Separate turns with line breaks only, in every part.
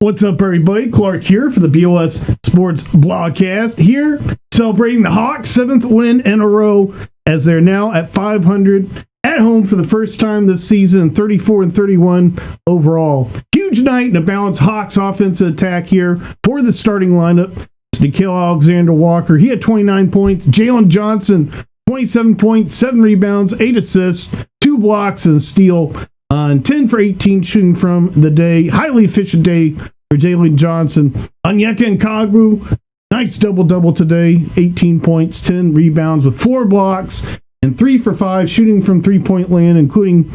What's up, everybody? Clark here for the BOS Sports Blogcast. Here, celebrating the Hawks' 7th win in a row as they're now at 500 at home for the first time this season, 34-31 overall. Huge night in a balanced Hawks offensive attack here for the starting lineup. It's Nickeil Alexander-Walker. He had 29 points. Jalen Johnson, 27 points, 7 rebounds, 8 assists, 2 blocks, and a steal. And 10 for 18 shooting from the day. Highly efficient day for Jalen Johnson. Onyeka Okongwu, nice double-double today. 18 points, 10 rebounds with 4 blocks, and 3 for 5 shooting from three-point land, including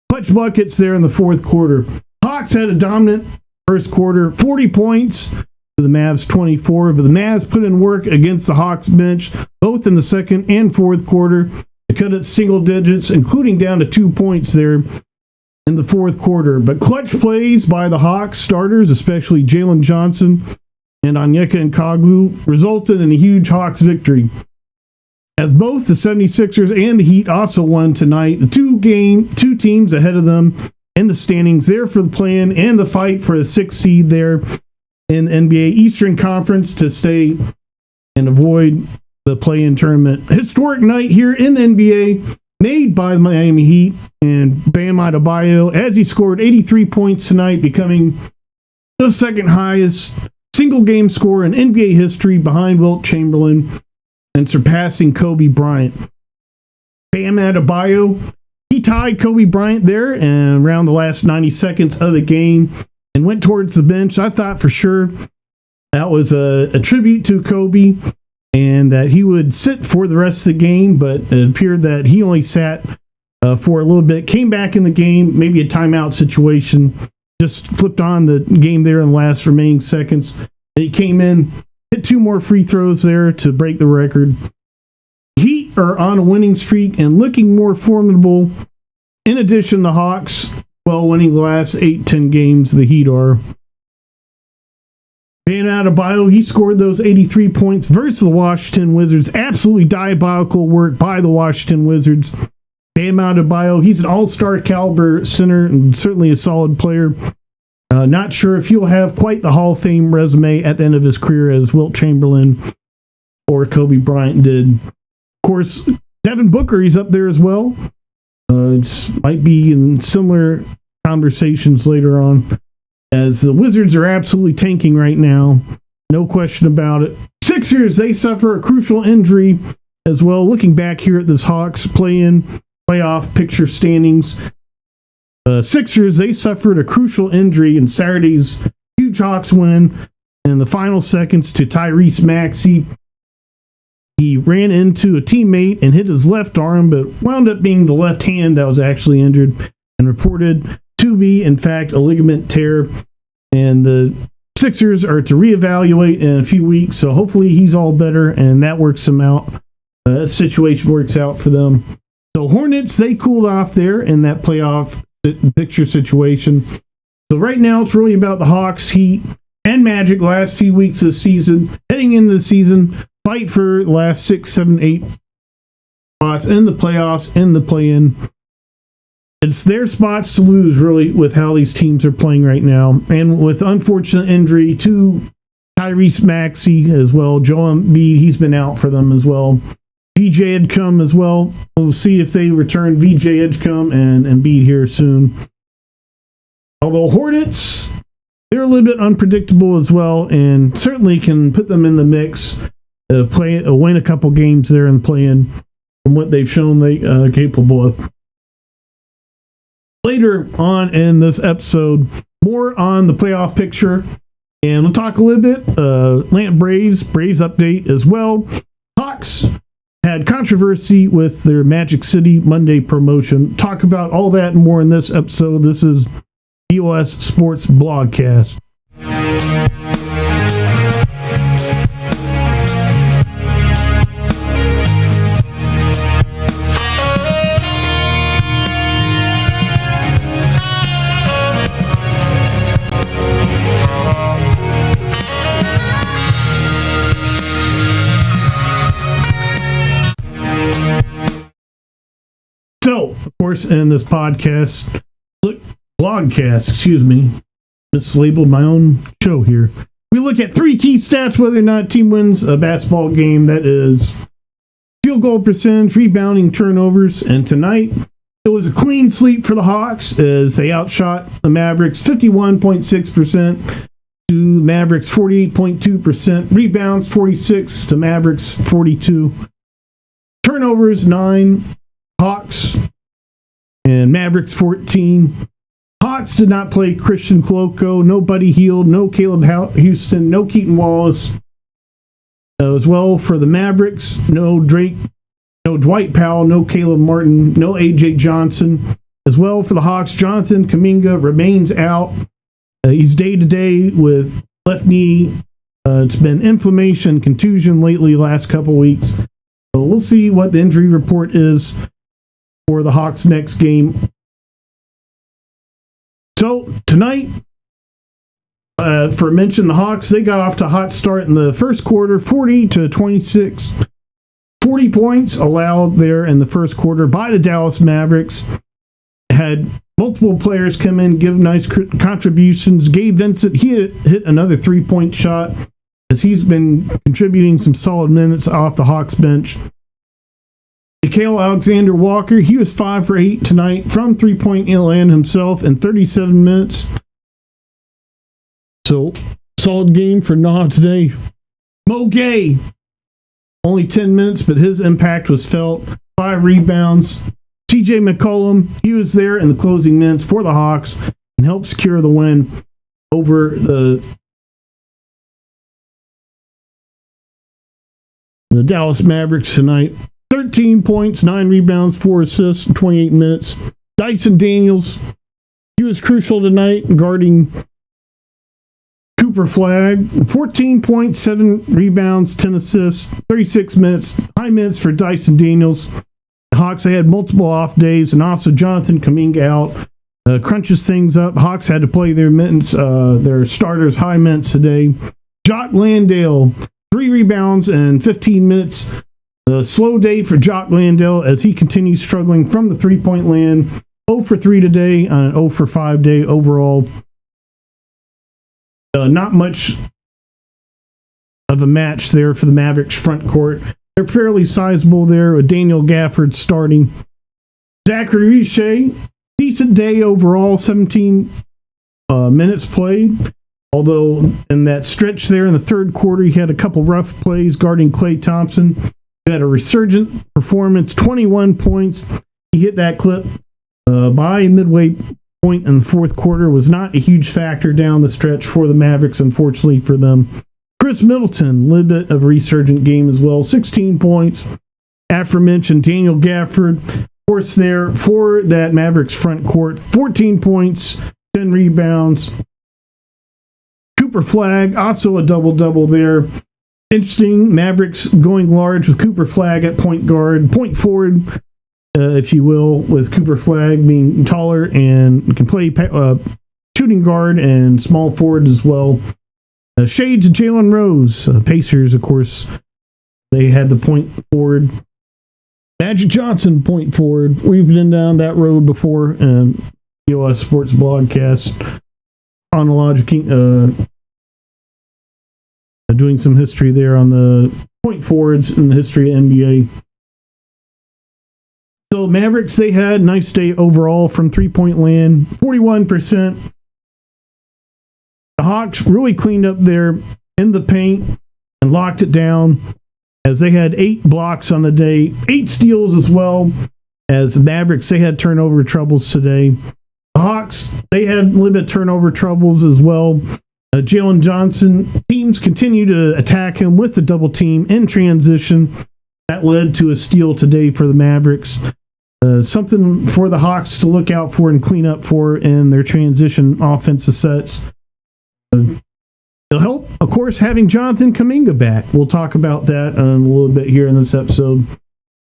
clutch buckets there in the fourth quarter. Hawks had a dominant first quarter, 40 points to the Mavs 24, but the Mavs put in work against the Hawks bench, both in the second and fourth quarter. They cut it single digits, including down to 2 points there in the fourth quarter. But clutch plays by the Hawks starters, especially Jalen Johnson and Onyeka Okongwu, resulted in a huge Hawks victory. As both the 76ers and the Heat also won tonight, the two teams ahead of them in the standings there for the play-in and the fight for a 6th seed there in the NBA Eastern Conference to stay and avoid the play-in tournament. Historic night here in the NBA, made by the Miami Heat and Bam Adebayo, as he scored 83 points tonight, becoming the second highest single game scorer in NBA history behind Wilt Chamberlain and surpassing Kobe Bryant. Bam Adebayo, he tied Kobe Bryant there and around the last 90 seconds of the game and went towards the bench. I thought for sure that was a tribute to Kobe and that he would sit for the rest of the game, but it appeared that he only sat for a little bit, came back in the game, maybe a timeout situation, just flipped on the game there in the last remaining seconds. He came in, hit 2 more free throws there to break the record. Heat are on a winning streak and looking more formidable. In addition, the Hawks, well, winning the last 8-10 games, the Heat are. Bam Adebayo, he scored those 83 points versus the Washington Wizards. Absolutely diabolical work by the Washington Wizards. Bam Adebayo, he's an all-star caliber center and certainly a solid player. Not sure if he'll have quite the Hall of Fame resume at the end of his career as Wilt Chamberlain or Kobe Bryant did. Of course, Devin Booker, he's up there as well. Might be in similar conversations later on, as the Wizards are absolutely tanking right now. No question about it. Sixers, they suffer a crucial injury as well. Looking back here at this Hawks playoff picture standings, Sixers, they suffered a crucial injury in Saturday's huge Hawks win in the final seconds to Tyrese Maxey. He ran into a teammate and hit his left arm, but wound up being the left hand that was actually injured and reported to be, in fact, a ligament tear. And the Sixers are to reevaluate in a few weeks, so hopefully he's all better and that works him out. That situation works out for them. So Hornets, they cooled off there in that playoff picture situation. So right now it's really about the Hawks, Heat, and Magic last few weeks of the season. Heading into the season, fight for the last 6, 7, 8 spots in the playoffs, in the play-in. It's their spots to lose, really, with how these teams are playing right now. And with unfortunate injury to Tyrese Maxey as well. Joel Embiid, he's been out for them as well. VJ Edgecombe as well. We'll see if they return VJ Edgecombe and Embiid here soon. Although Hornets, they're a little bit unpredictable as well, and certainly can put them in the mix, win a couple games there and play-in from what they've shown they are capable of. Later on in this episode, more on the playoff picture, and we'll talk a little bit Atlanta Braves update as well. Hawks had controversy with their Magic City Monday promotion. Talk about all that and more in this episode. This is BOS Sports Blogcast. So, of course, in this blogcast, mislabeled my own show here. We look at 3 key stats whether or not a team wins a basketball game. That is field goal percentage, rebounding, turnovers. And tonight, it was a clean sweep for the Hawks as they outshot the Mavericks 51.6% to Mavericks 48.2%. Rebounds 46 to Mavericks 42. Turnovers 9. Hawks and Mavericks 14. Hawks did not play Christian Koloko, no Buddy Hield, no Caleb Houston, no Keaton Wallace. As well for the Mavericks, no Drake, no Dwight Powell, no Caleb Martin, no A.J. Johnson. As well for the Hawks, Jonathan Kuminga remains out. He's day-to-day with left knee. It's been inflammation, contusion lately last couple weeks. So we'll see what the injury report is for the Hawks' next game. So tonight, for mention, the Hawks, they got off to a hot start in the first quarter, 40-26. 40 points allowed there in the first quarter by the Dallas Mavericks. Had multiple players come in, give nice contributions. Gabe Vincent, he hit another 3-point shot as he's been contributing some solid minutes off the Hawks bench. Nickeil Alexander-Walker, he was 5 for 8 tonight from 3-point land himself in 37 minutes. So, solid game for Nah today. Mo Gay, only 10 minutes, but his impact was felt. 5 rebounds. TJ McCollum, he was there in the closing minutes for the Hawks and helped secure the win over the Dallas Mavericks tonight. 13 points, 9 rebounds, 4 assists in 28 minutes. Dyson Daniels, he was crucial tonight guarding Cooper Flagg. 14 points, 7 rebounds, 10 assists, 36 minutes. High minutes for Dyson Daniels. The Hawks, they had multiple off days, and also Jonathan Kuminga out. Crunches things up. Hawks had to play their minutes, their starters high minutes today. Jock Landale, 3 rebounds and 15 minutes. A slow day for Jock Landale as he continues struggling from the 3-point land. 0 for 3 today on an 0 for 5 day overall. Not much of a match there for the Mavericks front court. They're fairly sizable there with Daniel Gafford starting. Zachary Richer, decent day overall, 17 minutes played. Although in that stretch there in the third quarter, he had a couple rough plays guarding Klay Thompson. He had a resurgent performance, 21 points. He hit that clip by midway point in the fourth quarter. Was not a huge factor down the stretch for the Mavericks, unfortunately for them. Chris Middleton, a little bit of a resurgent game as well. 16 points. Aforementioned Daniel Gafford, of course, there for that Mavericks front court. 14 points, 10 rebounds. Cooper Flagg, also a double-double there. Interesting, Mavericks going large with Cooper Flagg at point guard, point forward, if you will, with Cooper Flagg being taller and can play shooting guard and small forward as well. Shades of Jalen Rose, Pacers, of course, they had the point forward. Magic Johnson, point forward. We've been down that road before, BOS Sports Blogcast, chronologically, doing some history there on the point forwards in the history of NBA. So Mavericks, they had a nice day overall from 3-point land, 41%. The Hawks really cleaned up there in the paint and locked it down as they had 8 blocks on the day, 8 steals as well. As the Mavericks, they had turnover troubles today. The Hawks, they had a little bit of turnover troubles as well. Jalen Johnson, teams continue to attack him with the double team in transition. That led to a steal today for the Mavericks. Something for the Hawks to look out for and clean up for in their transition offensive sets. It'll help, of course, having Jonathan Kuminga back. We'll talk about that in a little bit here in this episode.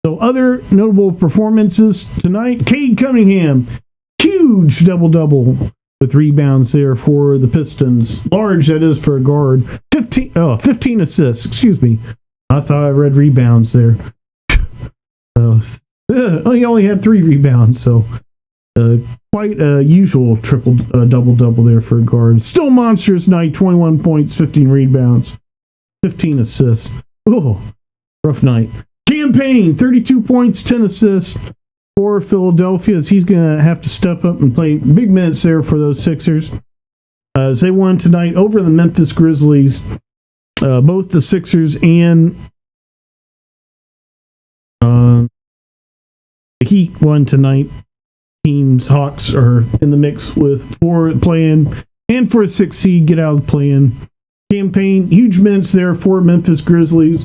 So other notable performances tonight. Cade Cunningham, huge double-double with rebounds there for the Pistons. Large, that is, for a guard. 15 assists, excuse me. I thought I read rebounds there. He only had 3 rebounds, so quite a usual double-double there for a guard. Still monstrous night, 21 points, 15 rebounds, 15 assists. Oh, rough night. Campaign, 32 points, 10 assists for Philadelphia, as he's going to have to step up and play big minutes there for those Sixers. As they won tonight over the Memphis Grizzlies. Both the Sixers and the Heat won tonight. Teams, Hawks are in the mix for play-in and for a 6th seed, get out of the play-in. Campaign, huge minutes there for Memphis Grizzlies.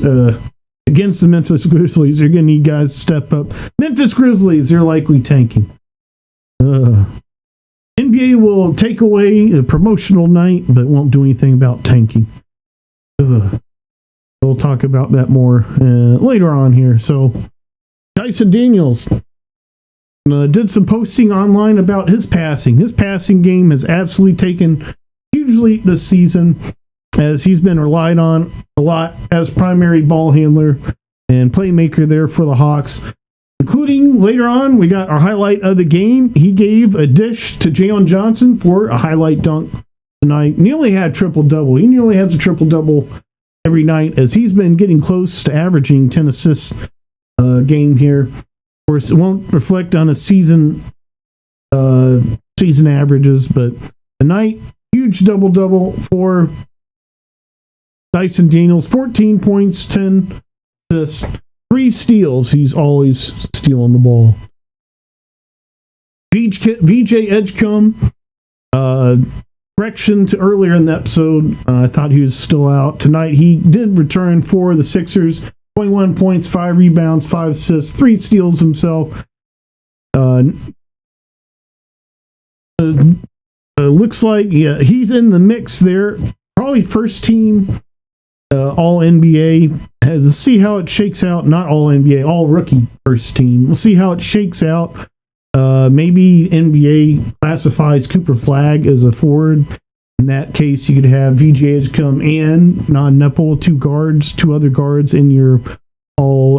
Against the Memphis Grizzlies, they're going to need guys to step up. Memphis Grizzlies, they're likely tanking. NBA will take away a promotional night, but won't do anything about tanking. We'll talk about that more later on here. So, Dyson Daniels did some posting online about his passing. His passing game has absolutely taken hugely this season, as he's been relied on a lot as primary ball handler and playmaker there for the Hawks. Including later on, we got our highlight of the game. He gave a dish to Jalen Johnson for a highlight dunk tonight. Nearly had triple-double. He nearly has a triple-double every night, as he's been getting close to averaging 10 assists game here. Of course, it won't reflect on a season averages, but tonight, huge double-double for Dyson Daniels. 14 points, 10 assists, 3 steals. He's always stealing the ball. VJ Edgecombe, correction to earlier in the episode. I thought he was still out. Tonight, he did return for the Sixers. 21 points, 5 rebounds, 5 assists, 3 steals himself. Looks like he's in the mix there. Probably first team All NBA. Let's see how it shakes out. Not All NBA, All Rookie first team. We'll see how it shakes out. Maybe NBA classifies Cooper Flagg as a forward. In that case, you could have VJ Edgecombe and Non-Nepal, 2 other guards in your all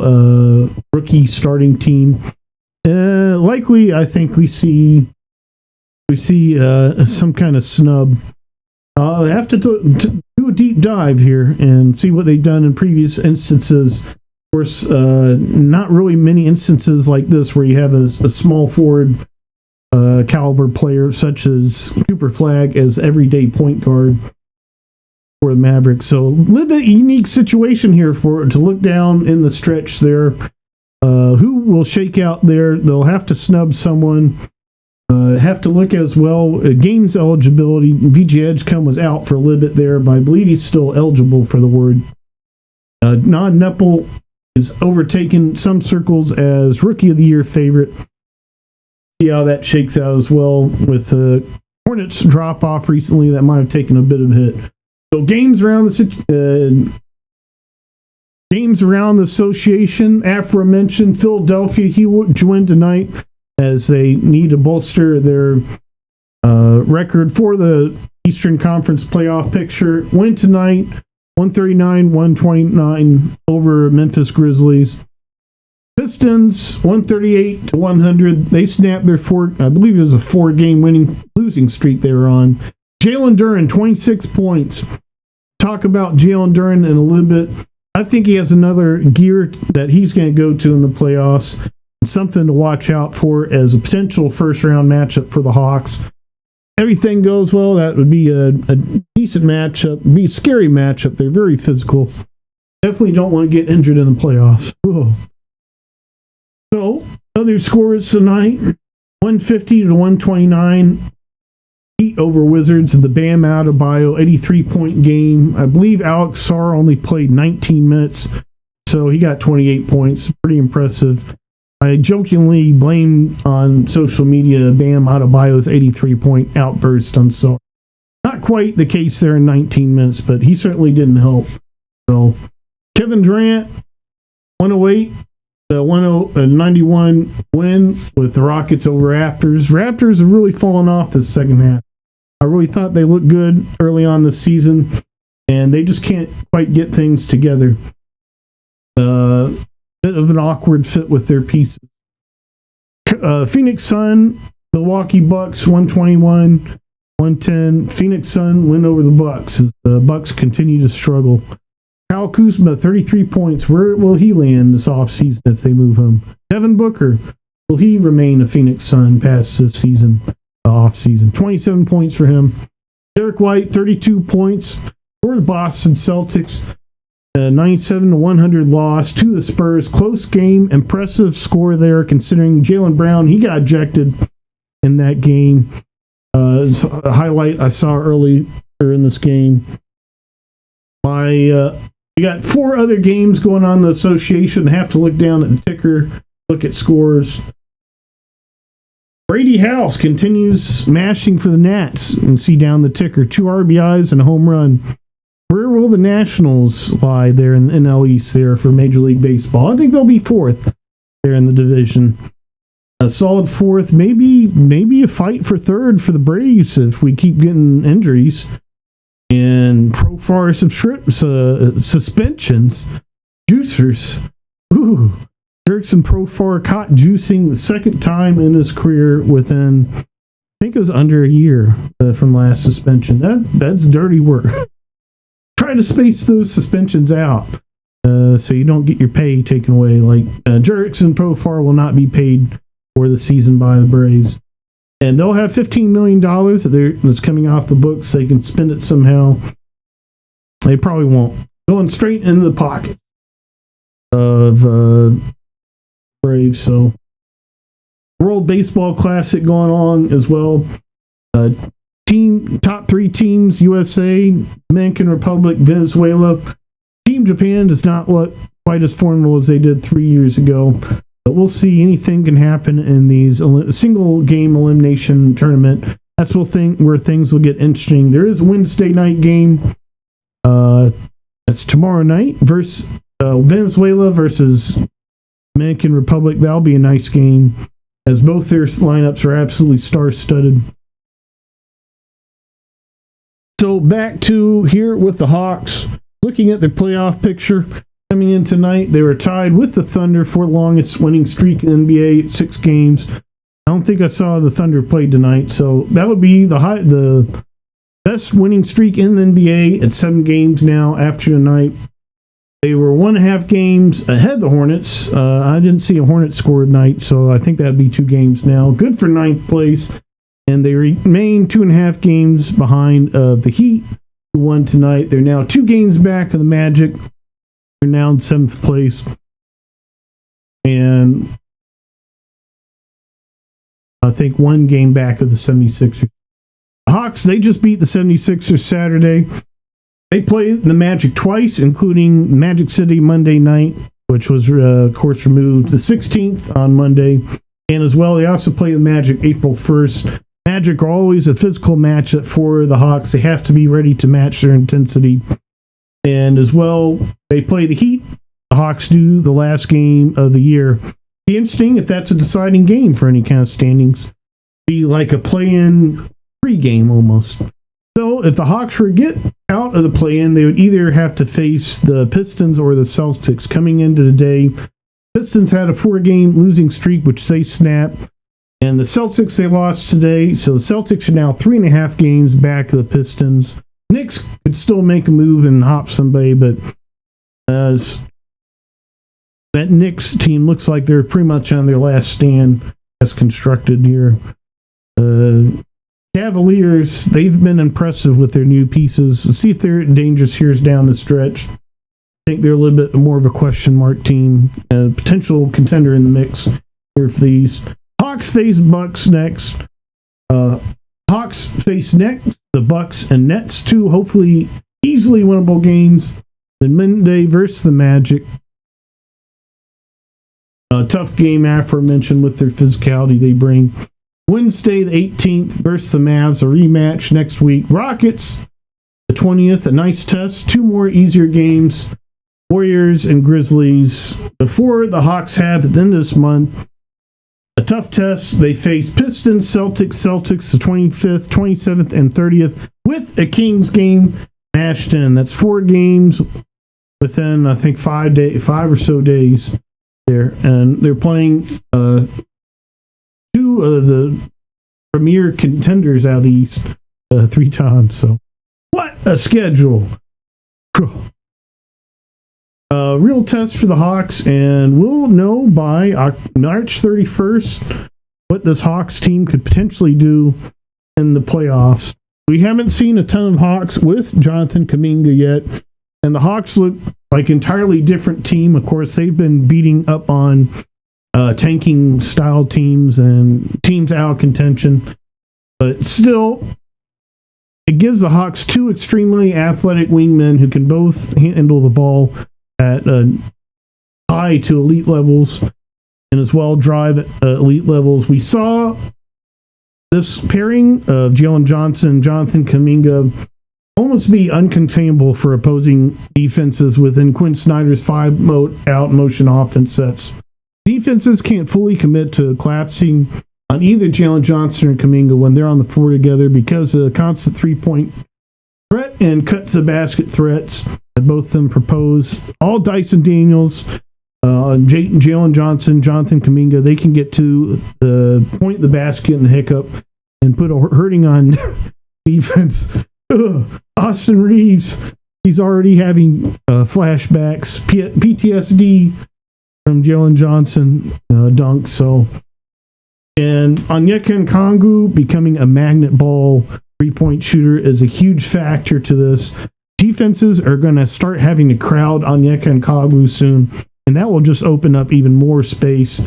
rookie starting team. Likely, I think we see some kind of snub. I have to do a deep dive here and see what they've done in previous instances. Of course, not really many instances like this where you have a small forward caliber player such as Cooper Flagg as everyday point guard for the Mavericks. So a little bit unique situation here to look down in the stretch there. Who will shake out there? They'll have to snub someone. Have to look as well at games eligibility. VJ Edgecombe was out for a little bit there, but I believe he's still eligible for the word. Non-Nepal is overtaken some circles as Rookie of the Year favorite. See how that shakes out as well with the Hornets drop off recently. That might have taken a bit of a hit. So games around the association. Aforementioned Philadelphia, he joined tonight as they need to bolster their record for the Eastern Conference playoff picture. Win tonight, 139-129 over Memphis Grizzlies. Pistons, 138-100. They snapped their I believe it was a 4-game losing streak they were on. Jalen Duren, 26 points. Talk about Jalen Duren in a little bit. I think he has another gear that he's going to go to in the playoffs. Something to watch out for as a potential first-round matchup for the Hawks. Everything goes well, that would be a decent matchup. Be a scary matchup. They're very physical. Definitely don't want to get injured in the playoffs. Whoa. So, other scores tonight, 150-129. Heat over Wizards in the Bam Adebayo 83-point game. I believe Alex Sarr only played 19 minutes, so he got 28 points. Pretty impressive. I jokingly blamed on social media Bam Adebayo's 83-point outburst on Sarr. Not quite the case there in 19 minutes, but he certainly didn't help. So, Kevin Durant, 108. The 91 win with the Rockets over Raptors. Raptors have really fallen off this second half. I really thought they looked good early on this season, and they just can't quite get things together. Bit of an awkward fit with their pieces. Phoenix Sun, the Milwaukee Bucks 121-110. Phoenix Sun win over the Bucks as the Bucks continue to struggle. Kyle Kuzma 33 points. Where will he land this offseason if they move him? Devin Booker, will he remain a Phoenix Sun past this season, offseason? 27 points for him. Derek White 32 points for the Boston Celtics. 97-100 loss to the Spurs. Close game. Impressive score there considering Jaylen Brown, he got ejected in that game. A highlight I saw earlier in this game. You got 4 other games going on in the association. Have to look down at the ticker, look at scores. Brady House continues mashing for the Nats and see down the ticker. 2 RBIs and a home run. Where will the Nationals lie there in the NL East there for Major League Baseball? I think they'll be 4th there in the division. A solid 4th, maybe a fight for 3rd for the Braves if we keep getting injuries. And Profar suspensions. Juicers. Ooh. Jurickson Profar caught juicing the 2nd time in his career within, I think it was under a year from last suspension. That's dirty work. Try to space those suspensions out so you don't get your pay taken away. Like Jurickson Profar will not be paid for the season by the Braves. And they'll have $15 million that's coming off the books. So they can spend it somehow. They probably won't. Going straight into the pocket of Braves. So World Baseball Classic going on as well. Top 3 teams: USA, Dominican Republic, Venezuela. Team Japan does not look quite as formidable as they did 3 years ago. But we'll see. Anything can happen in these single game elimination tournament. That's where things will get interesting. There is a Wednesday night game. That's tomorrow night versus Venezuela versus Dominican Republic. That'll be a nice game as both their lineups are absolutely star-studded. So back to here with the Hawks. Looking at their playoff picture. Coming in tonight, they were tied with the Thunder for the longest winning streak in the NBA at 6 games. I don't think I saw the Thunder play tonight, so that would be the best winning streak in the NBA at 7 games now after tonight. They were 1.5 games ahead of the Hornets. I didn't see a Hornets score tonight, so I think that'd be 2 games now. Good for 9th place, and they remain 2.5 games behind the Heat, who won tonight. They're now 2 games back of the Magic. They're now in 7th place. And I think 1 game back of the 76ers. The Hawks, they just beat the 76ers Saturday. They played the Magic twice, including Magic City Monday night, which was, of course, removed the 16th on Monday. And as well, they also played the Magic April 1st. Magic are always a physical matchup for the Hawks. They have to be ready to match their intensity. And as well, they play the Heat. The Hawks do the last game of the year. Be interesting if that's a deciding game for any kind of standings. Be like a play-in pre-game almost. So if the Hawks were to get out of the play-in, they would either have to face the Pistons or the Celtics. Coming into the day, Pistons had a 4-game losing streak, which they snapped. And the Celtics, they lost today. So the Celtics are now 3.5 games back of the Pistons. Knicks could still make a move and hop somebody, but that Knicks team looks like they're pretty much on their last stand as constructed here. Cavaliers, they've been impressive with their new pieces. Let's see if they're dangerous here down the stretch. I think they're a little bit more of a question mark team, a potential contender in the mix here for these. Hawks face Bucks next. Hawks face next the Bucks and Nets, 2 hopefully easily winnable games. Then Monday versus the Magic. A tough game aforementioned with their physicality they bring. Wednesday the 18th versus the Mavs, a rematch next week. Rockets the 20th, a nice test. 2 more easier games. Warriors and Grizzlies before the Hawks have at the end of this month. A tough test. They face Pistons, Celtics the 25th, 27th, and 30th with a Kings game mashed in. That's 4 games within, I think, 5 or so days there. And they're playing 2 of the premier contenders out east 3 times. So, what a schedule! Real test for the Hawks, and we'll know by March 31st what this Hawks team could potentially do in the playoffs. We haven't seen a ton of Hawks with Jonathan Kuminga yet, and the Hawks look like an entirely different team. Of course, they've been beating up on tanking style teams and teams out of contention, but still, it gives the Hawks 2 extremely athletic wingmen who can both handle the ball at high to elite levels, and as well drive at elite levels. We saw this pairing of Jalen Johnson and Jonathan Kuminga almost be uncontainable for opposing defenses within Quinn Snyder's 5-out motion offense sets. Defenses can't fully commit to collapsing on either Jalen Johnson or Kuminga when they're on the floor together because of the constant 3-point threat and cut-to-basket threats that both of them propose. All Dyson Daniels, Jalen Johnson, Jonathan Kuminga, they can get to the point of the basket and hiccup and put a hurting on defense. Austin Reeves, he's already having flashbacks, PTSD from Jalen Johnson dunk. So, and Onyeka Okongwu becoming a magnet ball 3-point shooter is a huge factor to this. Defenses are going to start having to crowd Onyeka Okongwu soon, and that will just open up even more space.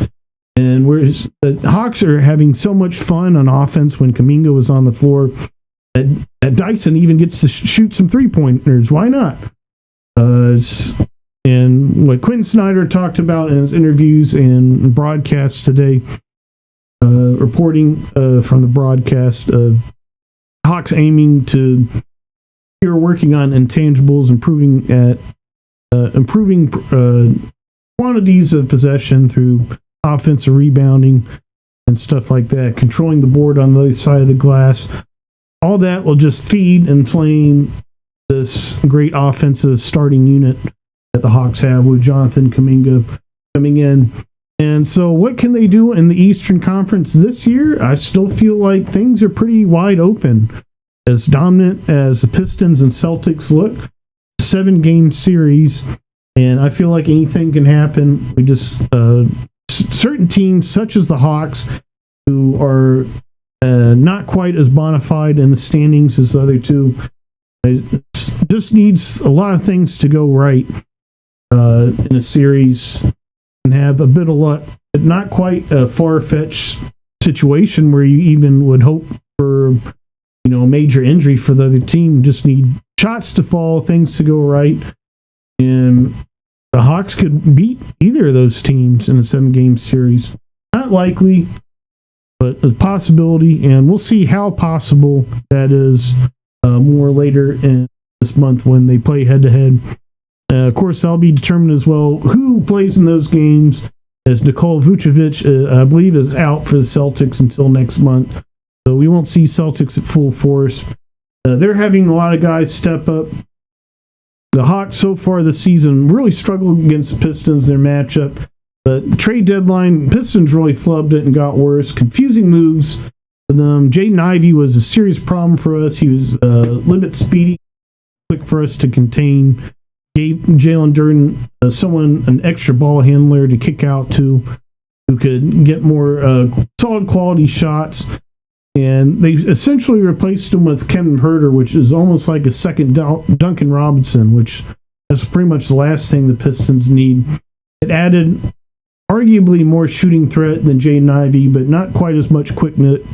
And whereas the Hawks are having so much fun on offense when Kuminga was on the floor, that Dyson even gets to shoot some 3-pointers. Why not? And what Quinn Snyder talked about in his interviews and broadcasts today, reporting from the broadcast of Hawks aiming to, you're working on intangibles, improving quantities of possession through offensive rebounding and stuff like that, controlling the board on the other side of the glass. All that will just feed and flame this great offensive starting unit that the Hawks have with Jonathan Kuminga coming in. And so what can they do in the Eastern Conference this year? I still feel like things are pretty wide open. As dominant as the Pistons and Celtics look, 7-game series, and I feel like anything can happen. We just certain teams, such as the Hawks, who are not quite as bona fide in the standings as the other two, it just needs a lot of things to go right in a series and have a bit of luck, but not quite a far-fetched situation where you even would hope for major injury for the other team. Just need shots to fall, things to go right, and the Hawks could beat either of those teams in a 7-game series. Not likely, but a possibility, and we'll see how possible that is more later in this month when they play head-to-head. Of course, that'll be determined as well who plays in those games, as Nikola Vucevic, I believe, is out for the Celtics until next month. So we won't see Celtics at full force. They're having a lot of guys step up. The Hawks so far this season really struggled against the Pistons, their matchup. But the trade deadline, Pistons really flubbed it and got worse. Confusing moves for them. Jaden Ivey was a serious problem for us. He was limit speedy, quick for us to contain. Gave Jalen Durden an extra ball handler to kick out to, who could get more solid quality shots. And they essentially replaced him with Kevin Huerter, which is almost like a second Duncan Robinson, which is pretty much the last thing the Pistons need. It added arguably more shooting threat than Jaden Ivey, but not quite as much quickness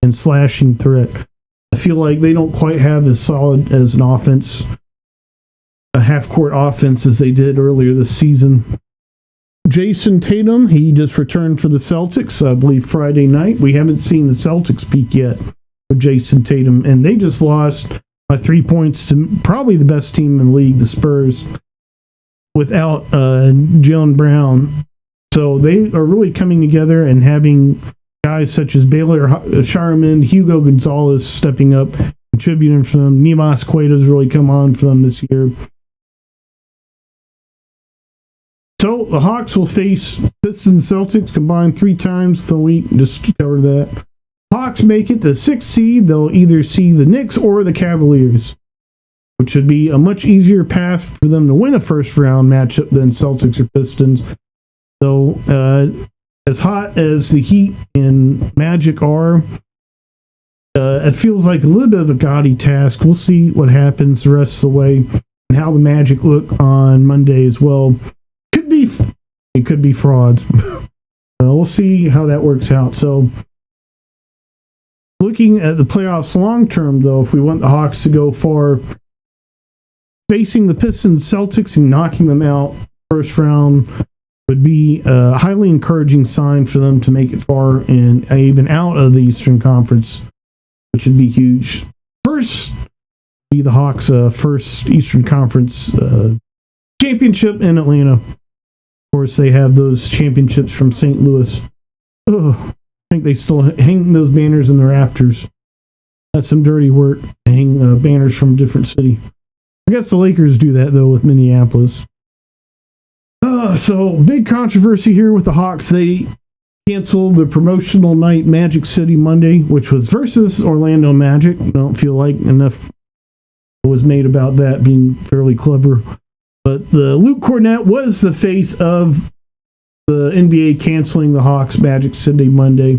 and slashing threat. I feel like they don't quite have as solid as an offense, a half-court offense, as they did earlier this season. Jason Tatum, he just returned for the Celtics, I believe, Friday night. We haven't seen the Celtics peak yet with Jason Tatum, and they just lost by 3 points to probably the best team in the league, the Spurs, without Jaylen Brown. So they are really coming together and having guys such as Baylor Sharman, Hugo Gonzalez stepping up, contributing for them. Neemias Queta's really come on for them this year. So the Hawks will face Pistons and Celtics combined 3 times the week, just to cover that. Hawks make it to 6th seed, they'll either see the Knicks or the Cavaliers, which would be a much easier path for them to win a first-round matchup than Celtics or Pistons. Though, as hot as the Heat and Magic are, it feels like a little bit of a gaudy task. We'll see what happens the rest of the way and how the Magic look on Monday as well. It could be frauds. We'll see how that works out. So, looking at the playoffs long term, though, if we want the Hawks to go far, facing the Pistons, Celtics, and knocking them out first round would be a highly encouraging sign for them to make it far and even out of the Eastern Conference, which would be huge. First, be the Hawks' first Eastern Conference championship in Atlanta. Of course, they have those championships from St. Louis. I think they still hang those banners in the rafters. That's some dirty work, hang banners from a different city. I guess the Lakers do that, though, with Minneapolis. So, big controversy here with the Hawks. They canceled the promotional night Magic City Monday, which was versus Orlando Magic. I don't feel like enough was made about that being fairly clever. But the Luke Cornett was the face of the NBA canceling the Hawks Magic City Monday,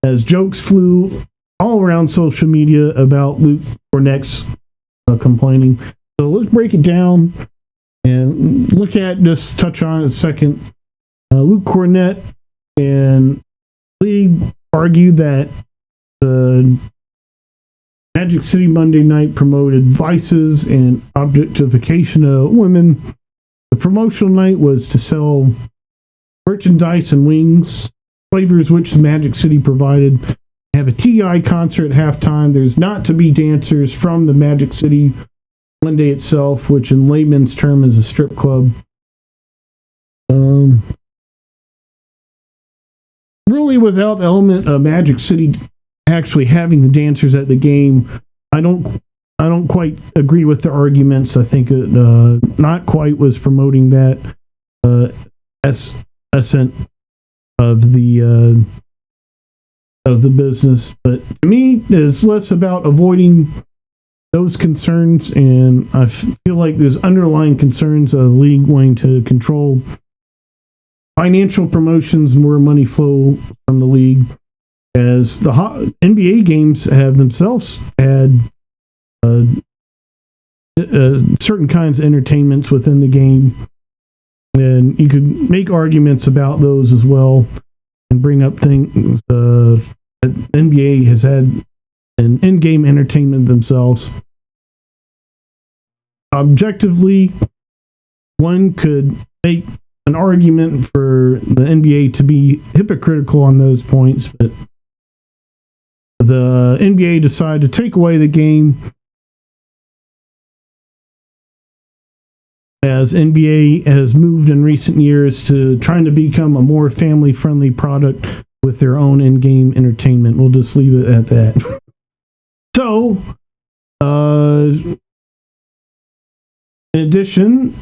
as jokes flew all around social media about Luke Cornett's complaining. So let's break it down and look at, just touch on it a second. Luke Cornett and league argued that the Magic City Monday night promoted vices and objectification of women. The promotional night was to sell merchandise and wings, flavors which the Magic City provided. Have a T.I. concert at halftime. There's not to be dancers from the Magic City Monday itself, which in layman's term is a strip club. Really, without the element of Magic City actually having the dancers at the game, I don't quite agree with the arguments. I think it not quite was promoting that essence of the business, but to me, it's less about avoiding those concerns, and I feel like there's underlying concerns of the league wanting to control financial promotions, more money flow from the league, as the NBA games have themselves had certain kinds of entertainments within the game, and you could make arguments about those as well and bring up things that NBA has had an in-game entertainment themselves. Objectively, one could make an argument for the NBA to be hypocritical on those points, but the NBA decided to take away the game, as NBA has moved in recent years to trying to become a more family-friendly product with their own in-game entertainment. We'll just leave it at that. So, in addition,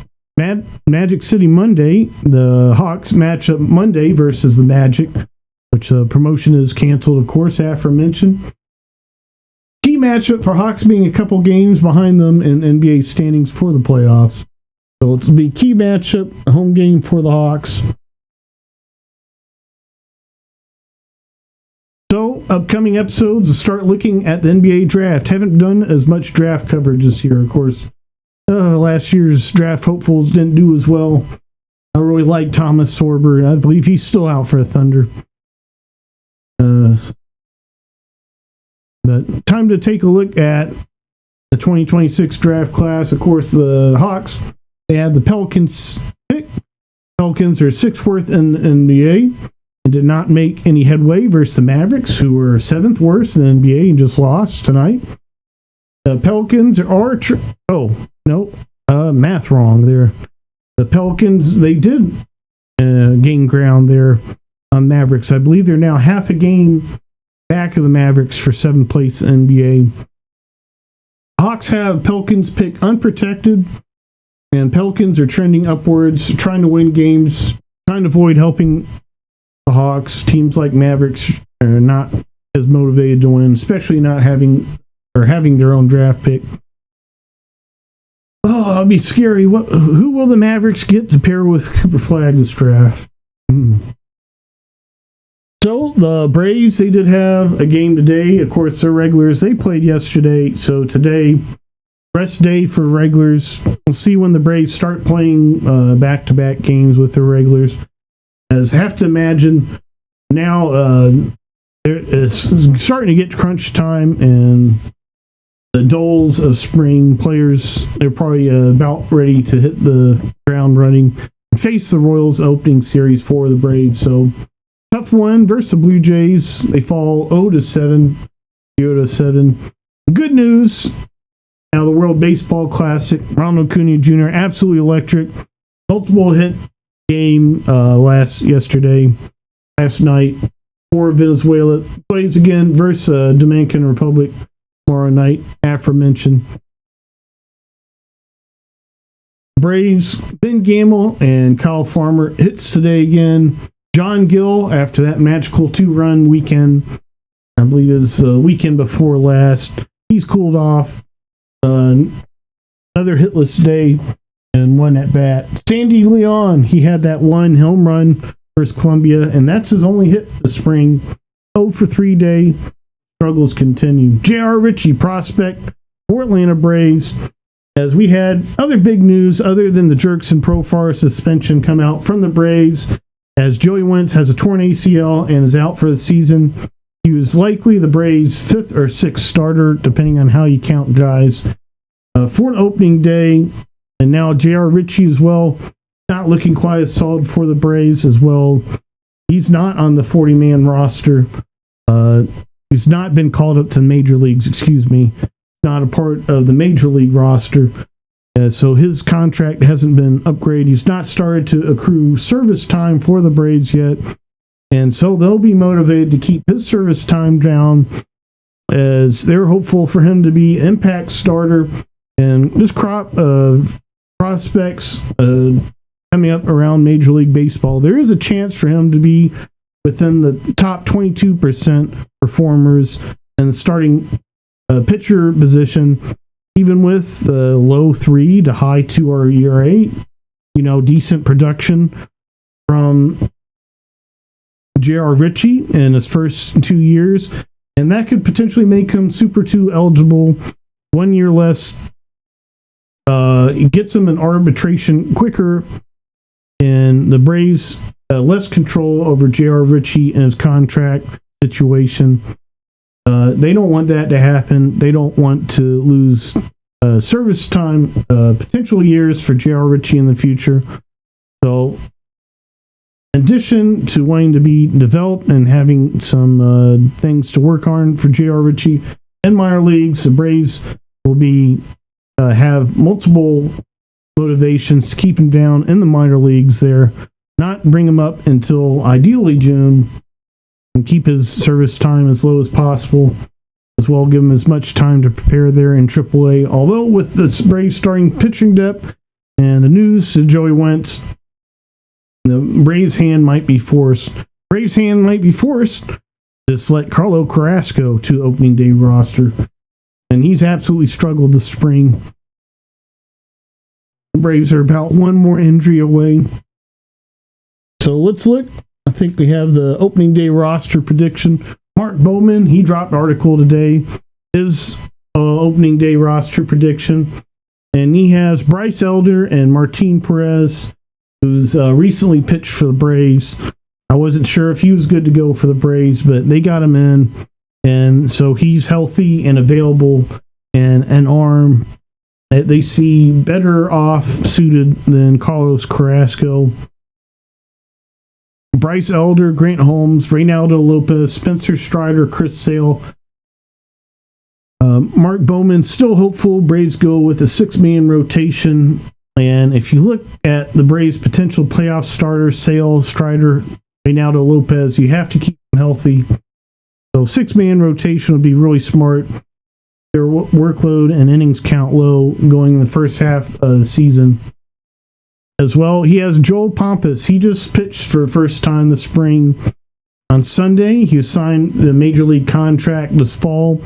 Magic City Monday, the Hawks match up Monday versus the Magic, which the promotion is canceled, of course, aforementioned. Key matchup for Hawks being a couple games behind them in NBA standings for the playoffs. So it'll be key matchup, a home game for the Hawks. So, upcoming episodes will start looking at the NBA draft. Haven't done as much draft coverage this year, of course. Last year's draft hopefuls didn't do as well. I really like Thomas Sorber, and I believe he's still out for the Thunder. But time to take a look at the 2026 draft class. Of course, the Hawks, they have the Pelicans pick. Pelicans are sixth worst in the NBA and did not make any headway versus the Mavericks, who were seventh worst in the NBA and just lost tonight. The Pelicans are... math wrong there. The Pelicans, they did gain ground there on Mavericks. I believe they're now half a game back of the Mavericks for seventh place in the NBA. Hawks have Pelicans pick unprotected, and Pelicans are trending upwards, trying to win games, trying to avoid helping the Hawks. Teams like Mavericks are not as motivated to win, especially not having their own draft pick. Oh, it'll be scary. Who will the Mavericks get to pair with Cooper Flagg this draft? So, the Braves, they did have a game today. Of course, their regulars, they played yesterday. So, today, rest day for regulars. We'll see when the Braves start playing back-to-back games with their regulars. As I have to imagine, now it's starting to get crunch time, and the Doles of spring players, they're probably about ready to hit the ground running and face the Royals opening series for the Braves. So, tough one versus the Blue Jays. They fall 0-7. Good news. Now the World Baseball Classic. Ronald Acuna Jr. absolutely electric. Multiple hit game last night for Venezuela. Plays again versus Dominican Republic tomorrow night, aforementioned. Braves, Ben Gamble and Kyle Farmer hits today again. John Gill, after that magical 2-run weekend, I believe it was the weekend before last, he's cooled off. Another hitless day and one at bat. Sandy Leon, he had that one home run versus Columbia, and that's his only hit this spring. 0 for 3 day. Struggles continue. J.R. Ritchie, prospect for Atlanta Braves. As we had other big news other than the Jerkson Profar suspension come out from the Braves, as Joey Wentz has a torn ACL and is out for the season. He was likely the Braves' 5th or 6th starter, depending on how you count guys, for an opening day. And now J.R. Ritchie as well, not looking quite as solid for the Braves as well. He's not on the 40-man roster. He's not been called up to the major leagues, not a part of the major league roster. So his contract hasn't been upgraded. He's not started to accrue service time for the Braves yet. And so they'll be motivated to keep his service time down, as they're hopeful for him to be impact starter. And this crop of prospects coming up around Major League Baseball, there is a chance for him to be within the top 22% performers and the starting pitcher position, even with the low 3 to high 2 ERA. Decent production from J.R. Ritchie in his first 2 years, and that could potentially make him Super 2 eligible. 1 year less. It gets him an arbitration quicker, and the Braves less control over J.R. Ritchie and his contract situation. They don't want that to happen. They don't want to lose service time, potential years for J.R. Ritchie in the future. So, in addition to wanting to be developed and having some things to work on for J.R. Ritchie in minor leagues, the Braves will be have multiple motivations to keep him down in the minor leagues there, not bring him up until ideally June, and keep his service time as low as possible, as well give him as much time to prepare there in AAA. Although with the Braves starting pitching depth and the news to Joey Wentz, the Braves' hand might be forced. To select Carlo Carrasco to opening day roster, and he's absolutely struggled this spring. The Braves are about one more injury away. So let's look. I think we have the opening day roster prediction. Mark Bowman, he dropped an article today, his opening day roster prediction, and he has Bryce Elder and Martin Perez, who's recently pitched for the Braves. I wasn't sure if he was good to go for the Braves, but they got him in, and so he's healthy and available, and an arm that they see better off suited than Carlos Carrasco. Bryce Elder, Grant Holmes, Reynaldo Lopez, Spencer Strider, Chris Sale. Mark Bowman still hopeful Braves go with a 6-man rotation. And if you look at the Braves' potential playoff starters, Sale, Strider, Reynaldo Lopez, you have to keep them healthy. So 6-man rotation would be really smart. Their workload and innings count low going in the first half of the season. As well, he has Joel Pompas. He just pitched for the first time this spring on Sunday. He signed the major league contract this fall.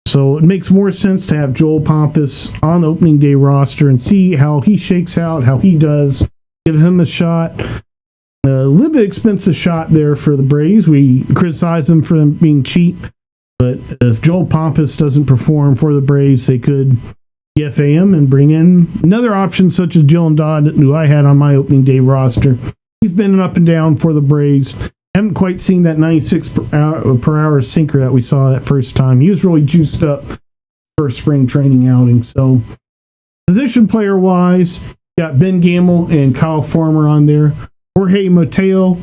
So it makes more sense to have Joel Pompus on the opening day roster and see how he shakes out, how he does. Give him a shot. A little bit expensive shot there for the Braves. We criticize them for them being cheap. But if Joel Pompus doesn't perform for the Braves, they could DFA him and bring in another option such as Dylan Dodd, who I had on my opening day roster. He's been an up and down for the Braves. Haven't quite seen that 96 per hour sinker that we saw that first time. He was really juiced up for spring training outing. So position player wise, got Ben Gamel and Kyle Farmer on there. Jorge Mateo,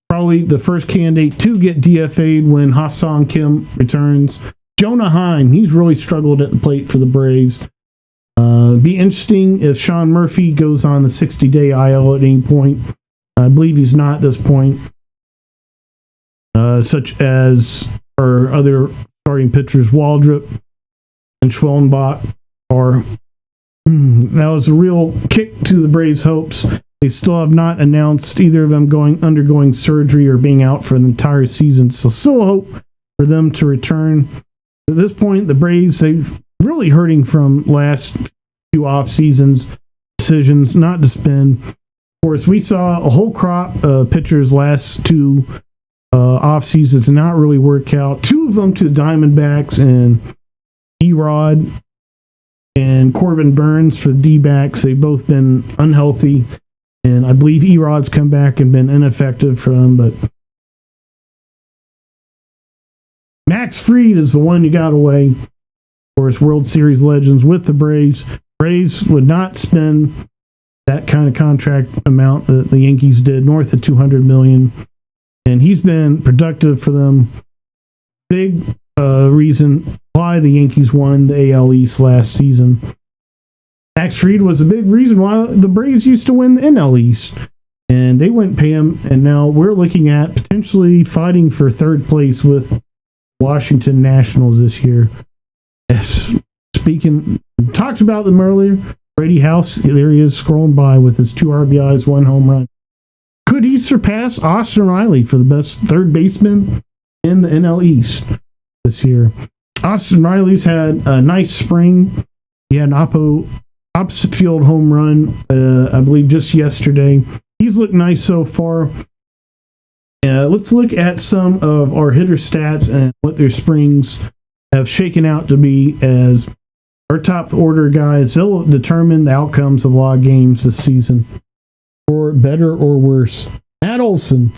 probably the first candidate to get DFA'd when Ha-Seong Kim returns. Jonah Heim, he's really struggled at the plate for the Braves. Be interesting if Sean Murphy goes on the 60-day IL at any point. I believe he's not at this point. Such as our other starting pitchers, Waldrop and Schwellenbach. That was a real kick to the Braves' hopes. They still have not announced either of them undergoing surgery or being out for the entire season. So still hope for them to return. At this point, the Braves, they're really hurting from last few off seasons decisions not to spend. Of course, we saw a whole crop of pitchers last two off seasons not really work out. Two of them to the Diamondbacks and Erod and Corbin Burns for the D-backs. They've both been unhealthy. And I believe Erod's come back and been ineffective for them, but Max Fried is the one who got away. Of course, World Series legends with the Braves. Braves would not spend that kind of contract amount that the Yankees did, north of $200 million. And he's been productive for them. Big reason why the Yankees won the AL East last season. Max Fried was a big reason why the Braves used to win the NL East. And they wouldn't pay him. And now we're looking at potentially fighting for third place with Washington Nationals this year. Yes. Talked about them earlier. Brady House, there he is scrolling by with his 2 RBIs, 1 home run. Could he surpass Austin Riley for the best third baseman in the NL East this year? Austin Riley's had a nice spring. He had an opposite field home run, I believe, just yesterday. He's looked nice so far. Let's look at some of our hitter stats and what their springs have shaken out to be as our top order guys. They'll determine the outcomes of a lot of games this season, for better or worse. Matt Olson,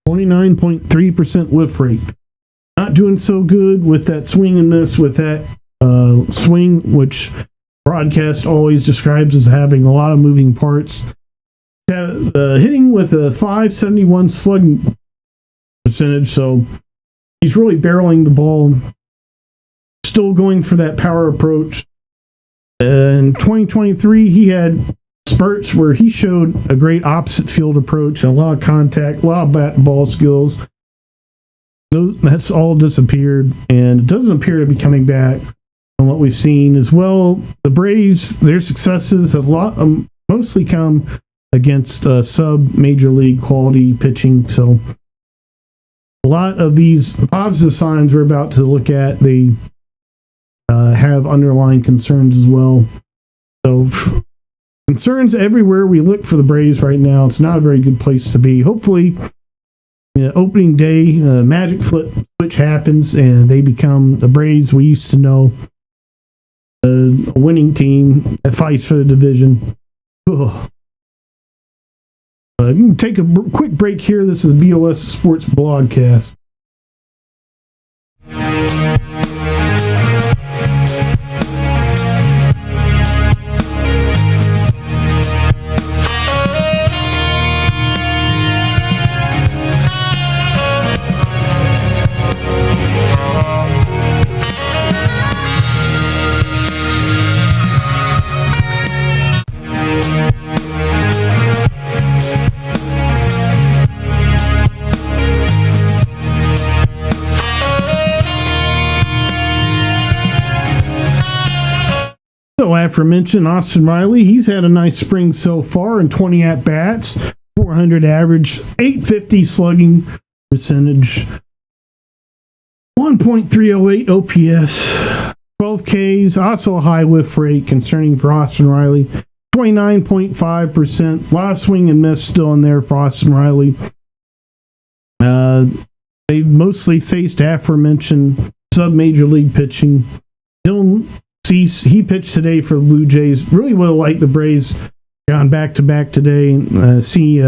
29.3% whiff rate. Not doing so good with that swing and miss, with that swing, which broadcast always describes as having a lot of moving parts. Hitting with a .571 slugging percentage, so he's really barreling the ball. Still going for that power approach. In 2023, he had spurts where he showed a great opposite field approach, a lot of contact, a lot of bat ball skills. That's all disappeared, and it doesn't appear to be coming back on what we've seen as well. The Braves, their successes have mostly come against sub-major league quality pitching, so a lot of these positive signs we're about to look at, they have underlying concerns as well. So concerns everywhere we look for the Braves right now. It's not a very good place to be. Hopefully, opening day, magic switch happens and they become the Braves we used to know, a winning team that fights for the division. Take a quick break here. This is BOS Sports Blogcast. So aforementioned Austin Riley, he's had a nice spring so far in 20 at-bats, 400 average, 850 slugging percentage. 1.308 OPS. 12 Ks. Also a high whiff rate concerning for Austin Riley. 29.5%. A lot of swing and miss still in there for Austin Riley. They've mostly faced aforementioned sub-major league pitching. Dylan Cease, he pitched today for the Blue Jays. Really would have liked the Braves gone back-to-back today. See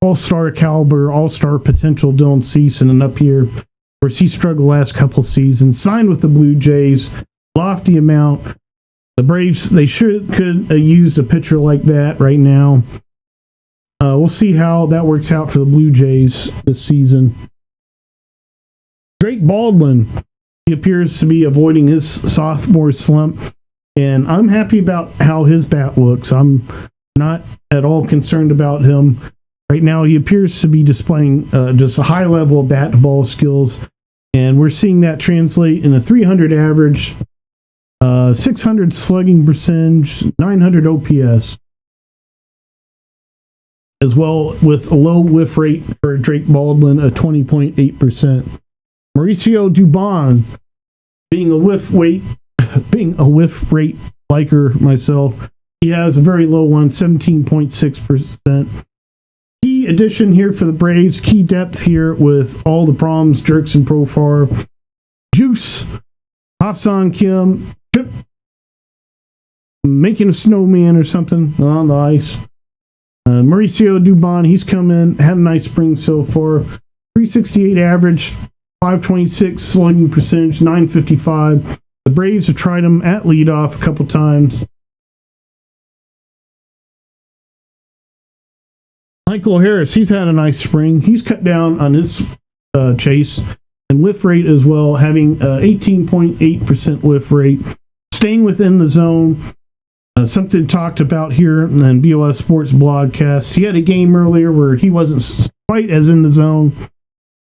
all-star caliber, all-star potential Dylan Cease in an up year. Of course, he struggled last couple seasons. Signed with the Blue Jays. Lofty amount. The Braves, they could have used a pitcher like that right now. We'll see how that works out for the Blue Jays this season. Drake Baldwin, he appears to be avoiding his sophomore slump, and I'm happy about how his bat looks. I'm not at all concerned about him. Right now, he appears to be displaying just a high level of bat-to-ball skills, and we're seeing that translate in a 300 average, 600 slugging percentage, 900 OPS. As well with a low whiff rate for Drake Baldwin, a 20.8%. Mauricio Dubon, being a whiff rate liker myself, he has a very low one, 17.6%. Key addition here for the Braves, key depth here with all the problems, Jerks and Profar. Juice, Hassan Kim, making a snowman or something on the ice. Mauricio Dubon, he's come in, had a nice spring so far. 368 average, 526 slugging percentage, 955. The Braves have tried him at leadoff a couple times. Michael Harris, he's had a nice spring. He's cut down on his chase and whiff rate as well, having 18.8% whiff rate, staying within the zone. Something talked about here in BOS Sports Blogcast. He had a game earlier where he wasn't quite as in the zone.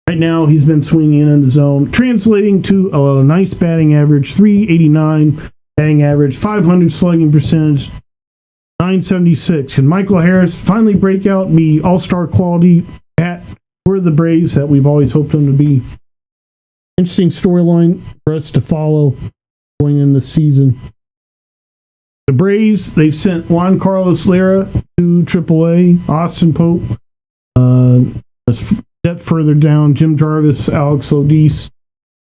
Right now, he's been swinging in the zone, translating to a nice batting average, 389 batting average, 500 slugging percentage, 976. Can Michael Harris finally break out and be all-star quality bat for the Braves that we've always hoped him to be? Interesting storyline for us to follow going in this season. The Braves, they've sent Juan Carlos Lara to AAA. Austin Pope, a step further down. Jim Jarvis, Alex Odis,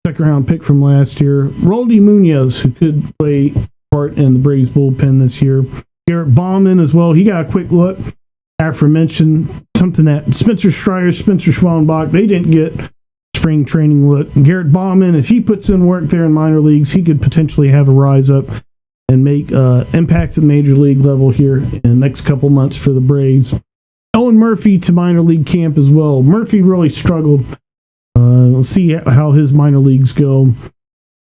second-round pick from last year. Roldy Munoz, who could play part in the Braves bullpen this year. Garrett Bauman as well. He got a quick look. Aforementioned, something that Spencer Strider, Spencer Schwellenbach, they didn't get spring training look. Garrett Bauman, if he puts in work there in minor leagues, he could potentially have a rise up and make impact at the major league level here in the next couple months for the Braves. Owen Murphy to minor league camp as well. Murphy really struggled. We'll see how his minor leagues go.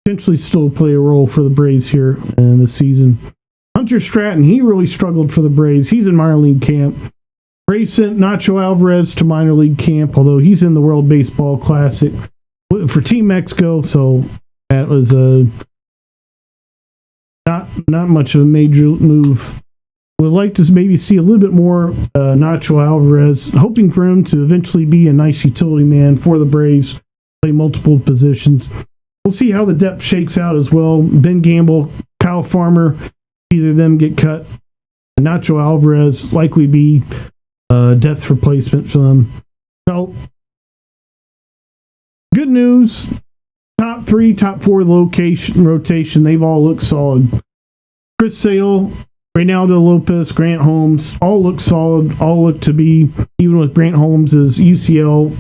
Potentially still play a role for the Braves here in the season. Hunter Stratton, he really struggled for the Braves. He's in minor league camp. Braves sent Nacho Alvarez to minor league camp, although he's in the World Baseball Classic for Team Mexico, so that was not much of a major move. Would like to maybe see a little bit more Nacho Alvarez, hoping for him to eventually be a nice utility man for the Braves, play multiple positions. We'll see how the depth shakes out as well. Ben Gamble, Kyle Farmer, either of them get cut. Nacho Alvarez likely be depth replacement for them. So, good news. Top 3, top 4 rotation, they've all looked solid. Chris Sale, Reynaldo Lopez, Grant Holmes, all look solid, all look to be, even with Grant Holmes' UCL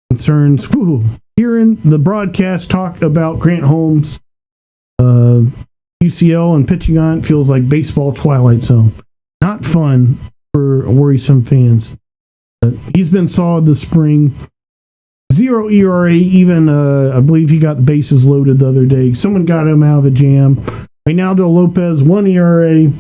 concerns. Hearing the broadcast talk about Grant Holmes' UCL and pitching on it feels like baseball twilight zone. Not fun for worrisome fans. But he's been solid this spring. 0 ERA, even I believe he got the bases loaded the other day. Someone got him out of a jam. Reynaldo Lopez, 1 ERA.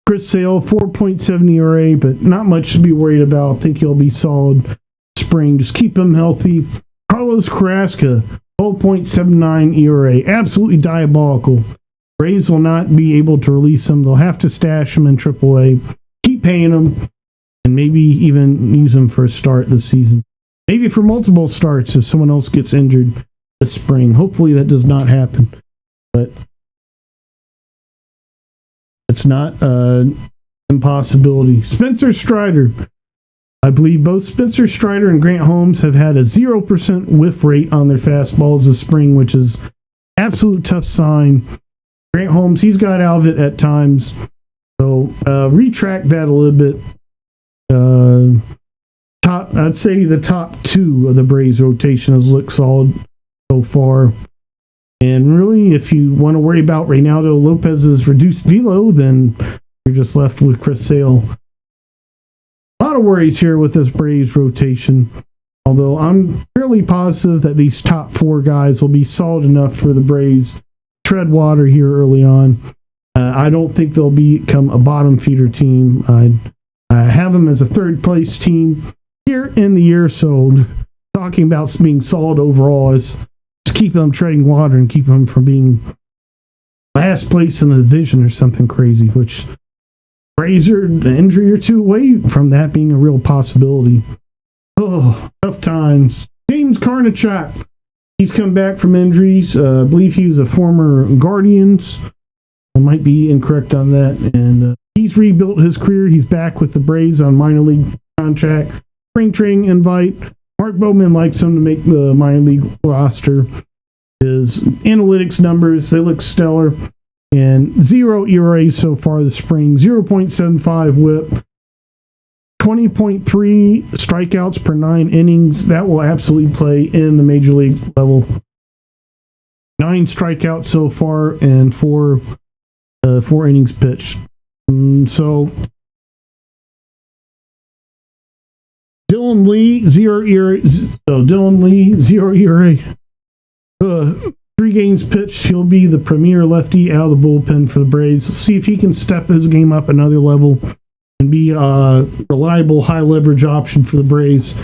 Chris Sale, 4.7 ERA, but not much to be worried about. I think he'll be solid spring. Just keep him healthy. Carlos Carrasco, 12.79 ERA. Absolutely diabolical. Braves will not be able to release him. They'll have to stash him in AAA. Keep paying him, and maybe even use him for a start this season. maybe for multiple starts if someone else gets injured this spring. Hopefully that does not happen, but it's not an impossibility. Spencer Strider. I believe both Spencer Strider and Grant Holmes have had a 0% whiff rate on their fastballs this spring, which is absolute tough sign. Grant Holmes, he's got out of it at times. So retract that a little bit. I'd say the top two of the Braves rotation has looked solid so far. And really, if you want to worry about Reynaldo Lopez's reduced velo, then you're just left with Chris Sale. A lot of worries here with this Braves rotation. Although I'm fairly positive that these top four guys will be solid enough for the Braves to tread water here early on. I don't think they'll become a bottom feeder team. I have them as a third place team here in the year. So talking about being solid overall is just keep them treading water and keep them from being last place in the division or something crazy, which Braves are an injury or two away from that being a real possibility. Oh, tough times. James Karnichak. He's come back from injuries. I believe he was a former Guardians. I might be incorrect on that. And he's rebuilt his career. He's back with the Braves on minor league contract. Spring training invite. Mark Bowman likes him to make the minor league roster. His analytics numbers, they look stellar. And 0 ERA so far this spring. 0.75 whip. 20.3 strikeouts per 9 innings. That will absolutely play in the major league level. 9 strikeouts so far and 4 innings pitched. So Dylan Lee, 0 ERA. Dylan Lee, 0 ERA. 3 games pitched. He'll be the premier lefty out of the bullpen for the Braves. Let's see if he can step his game up another level and be a reliable, high-leverage option for the Braves,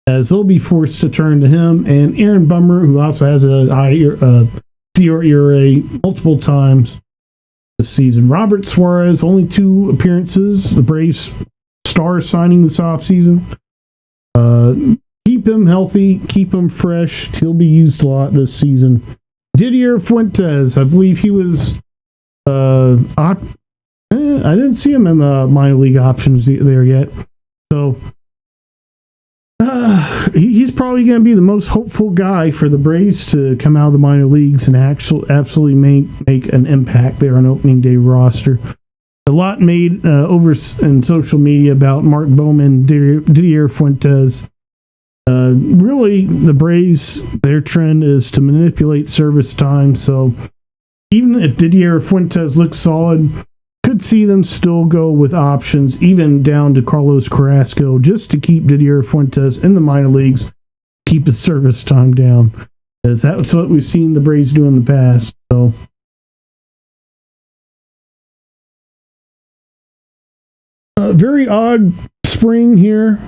as they'll be forced to turn to him and Aaron Bummer, who also has a high 0 ERA multiple times this season. Robert Suarez, only 2 appearances. The Braves star signing this offseason. Keep him healthy, keep him fresh. He'll be used a lot this season. Didier Fuentes, I believe he was I didn't see him in the minor league options there yet. So he's probably going to be the most hopeful guy for the Braves to come out of the minor leagues and absolutely make an impact there on opening day roster. A lot made over in social media about Mark Bowman, Didier Fuentes. Really, the Braves, their trend is to manipulate service time. So even if Didier Fuentes looks solid, could see them still go with options, even down to Carlos Carrasco, just to keep Didier Fuentes in the minor leagues, keep his service time down. As that's what we've seen the Braves do in the past. So very odd spring here.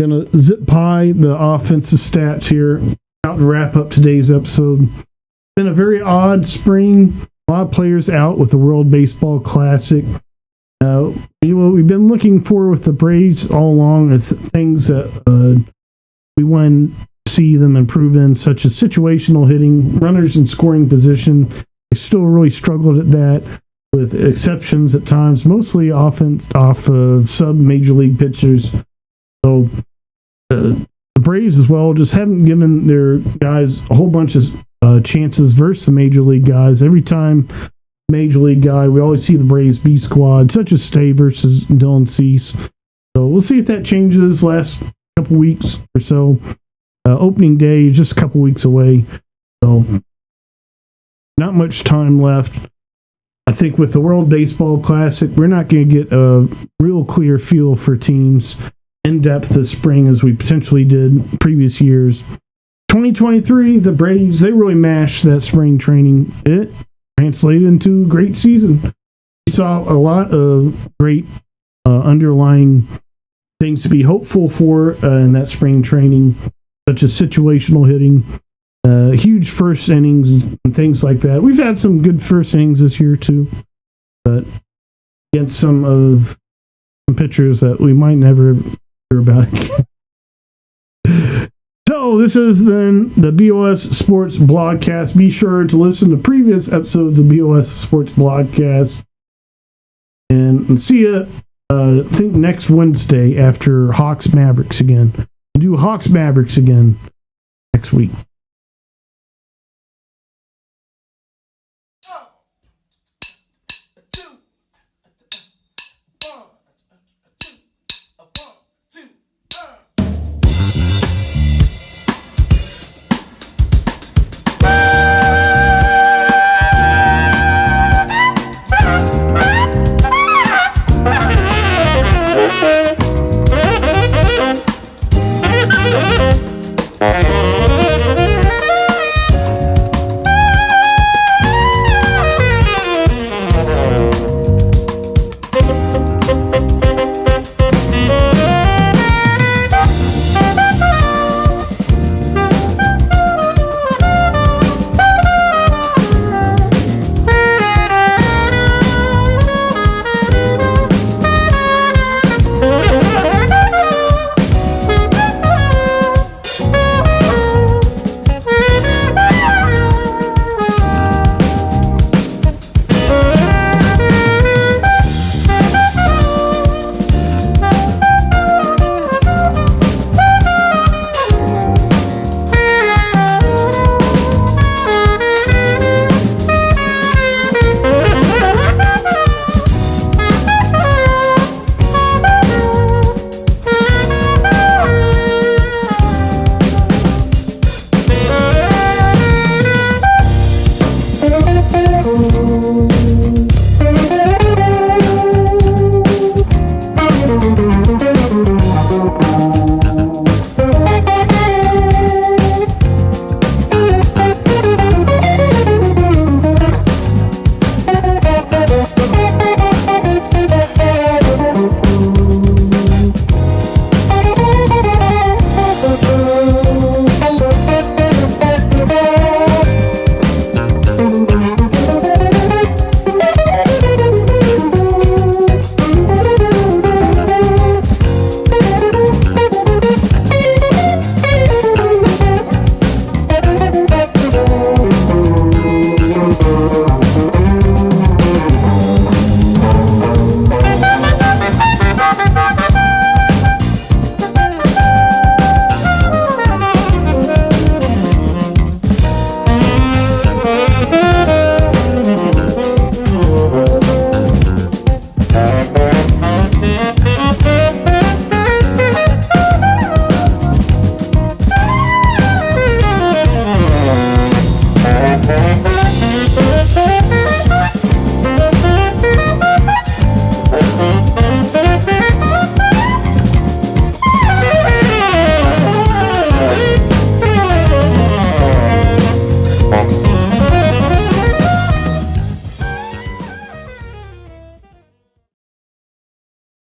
Gonna zip pie the offensive stats here. About to wrap up today's episode. Been a very odd spring. A lot of players out with the World Baseball Classic. What we've been looking for with the Braves all along is things that we want to see them improve in, such as situational hitting, runners in scoring position. They still really struggled at that, with exceptions at times, mostly off of sub-major league pitchers. So the Braves as well just haven't given their guys a whole bunch of chances versus the major league guys. Every time major league guy, we always see the Braves B squad, such as Stay versus Dylan Cease. So we'll see if that changes last couple weeks or so. Opening day is just a couple weeks away, so not much time left. I think with the World Baseball Classic, we're not going to get a real clear feel for teams in depth this spring as we potentially did previous years. 2023, the Braves, they really mashed that spring training. It translated into a great season. We saw a lot of great underlying things to be hopeful for in that spring training, such as situational hitting, huge first innings, and things like that. We've had some good first innings this year, too, but against some pitchers that we might never hear about again. this is then the BOS Sports Blogcast. Be sure to listen to previous episodes of BOS Sports Blogcast. And see you, I think, next Wednesday after Hawks Mavericks again. We'll do Hawks Mavericks again next week.
Bye.